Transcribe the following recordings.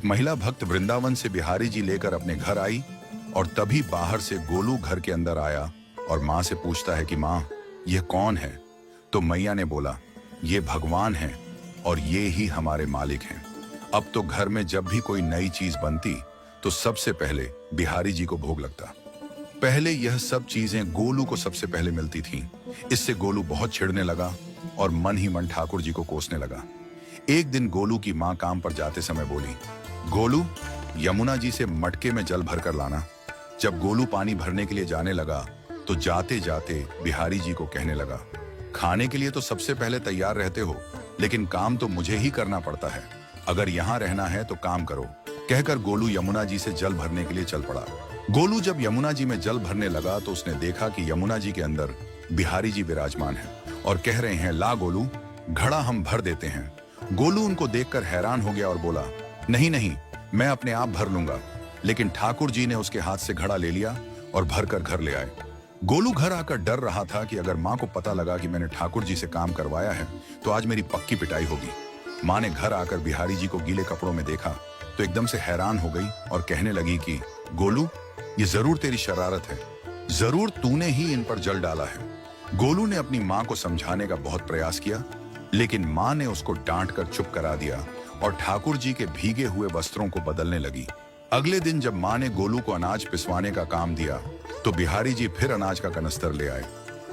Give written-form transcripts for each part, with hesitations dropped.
एक महिला भक्त वृंदावन से बिहारी जी लेकर अपने घर आई और तभी बाहर से गोलू घर के अंदर आया और माँ से पूछता है कि माँ, ये कौन है? तो मैया ने बोला, ये भगवान है और ये ही हमारे मालिक हैं। अब तो घर में जब भी कोई नई चीज बनती तो सबसे पहले बिहारी जी को भोग लगता। पहले यह सब चीजें गोलू को सबसे पहले मिलती थीं। इससे गोलू बहुत चिढ़ने लगा और मन ही मन ठाकुर जी को कोसने लगा। एक दिन गोलू की माँ काम पर जाते समय बोली, गोलू, यमुना जी से मटके में जल भर कर लाना। जब गोलू पानी भरने के लिए जाने लगा तो जाते जाते बिहारी जी को कहने लगा, खाने के लिए तो सबसे पहले तैयार रहते हो, लेकिन काम तो मुझे ही करना पड़ता है। अगर यहाँ रहना है तो काम करो। कहकर गोलू यमुना जी से जल भरने के लिए चल पड़ा। गोलू जब यमुना जी में जल भरने लगा तो उसने देखा कि यमुना जी के अंदर बिहारी जी विराजमान हैं और कह रहे हैं, ला गोलू, घड़ा हम भर देते हैं। गोलू उनको देखकर हैरान हो गया और बोला, नहीं नहीं, मैं अपने आप भर लूंगा। लेकिन ठाकुर जी ने उसके हाथ से घड़ा ले लिया और भरकर घर ले आए। गोलू घर आकर डर रहा था कि अगर माँ को पता लगा कि मैंने ठाकुर जी से काम करवाया है तो आज मेरी पक्की पिटाई होगी। माँ ने घर आकर बिहारी जी को गीले कपड़ों में देखा तो एकदम से हैरान हो गई और कहने लगी कि गोलू, ये जरूर तेरी शरारत है, जरूर तूने ही इन पर जल डाला है। गोलू ने अपनी माँ को समझाने का बहुत प्रयास किया, लेकिन माँ ने उसको डांट कर चुप करा दिया और ठाकुर जी के भीगे हुए वस्त्रों को बदलने लगी। अगले दिन जब माँ ने गोलू को अनाज पिसवाने का काम दिया तो बिहारी जी फिर अनाज का कनस्तर ले आए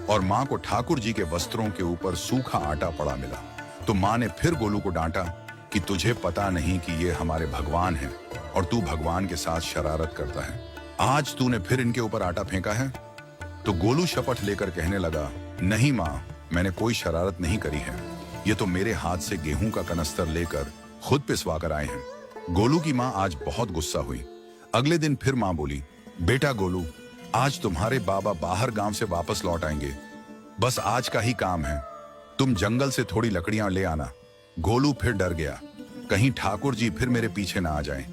और माँ को ठाकुर जी के वस्त्रों के ऊपर सूखा आटा पड़ा मिला। तो माँ ने फिर गोलू को डांटा कि तुझे पता नहीं कि ये हमारे भगवान हैं और तू भगवान के साथ शरारत करता है। आज तूने फिर इनके ऊपर आटा फेंका है। तो गोलू शपथ लेकर कहने लगा, नहीं माँ, मैंने कोई शरारत नहीं करी है। ये तो मेरे हाथ से गेहूं का कनस्तर लेकर खुद पिसवा कर आए हैं। गोलू की माँ आज बहुत गुस्सा हुई। अगले दिन फिर माँ बोली, बेटा गोलू, आज तुम्हारे बाबा बाहर गांव से वापस लौट आएंगे। बस आज का ही काम है, तुम जंगल से थोड़ी लकड़ियां ले आना। गोलू फिर डर गया, कहीं ठाकुर जी फिर मेरे पीछे ना आ जाएं।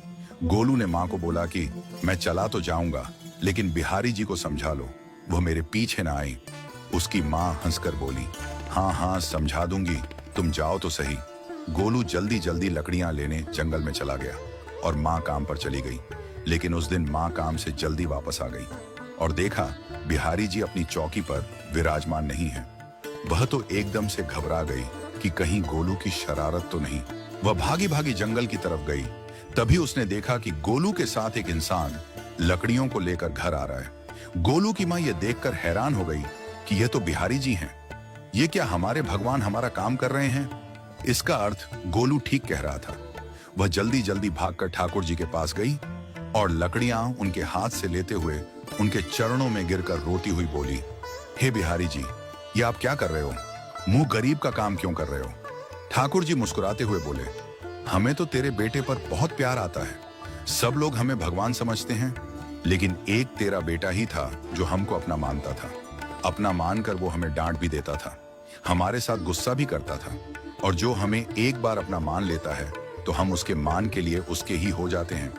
गोलू ने माँ को बोला कि मैं चला तो जाऊंगा, लेकिन बिहारी जी को समझा लो, वो मेरे पीछे ना आए। उसकी माँ हंसकर बोली, हाँ हाँ समझा दूंगी, तुम जाओ तो सही। गोलू जल्दी जल्दी लकड़ियां लेने जंगल में चला गया और माँ काम पर चली गई। लेकिन उस दिन माँ काम से जल्दी वापस आ गई और देखा बिहारी जी अपनी चौकी पर विराजमान नहीं है। वह तो एकदम से घबरा गई कि कहीं गोलू की शरारत तो नहीं। वह भागी भागी जंगल की तरफ गई। तभी उसने देखा कि गोलू के साथ एक इंसान लकड़ियों को लेकर घर आ रहा है। गोलू की माँ यह देखकर हैरान हो गई कि यह तो बिहारी जी हैं। ये क्या हमारे भगवान हमारा काम कर रहे हैं? इसका अर्थ गोलू ठीक कह रहा था। वह जल्दी जल्दी भागकर ठाकुर जी के पास गई और लकड़ियां उनके हाथ से लेते हुए उनके चरणों में गिरकर रोती हुई बोली, हे बिहारी जी, ये आप क्या कर रहे हो? मुंह गरीब का काम क्यों कर रहे हो? ठाकुर जी मुस्कुराते हुए बोले, हमें तो तेरे बेटे पर बहुत प्यार आता है। सब लोग हमें भगवान समझते हैं, लेकिन एक तेरा बेटा ही था जो हमको अपना मानता था। अपना मानकर वो हमें डांट भी देता था, हमारे साथ गुस्सा भी करता था, और जो हमें एक बार अपना मान लेता है तो हम उसके मान के लिए उसके ही हो जाते हैं।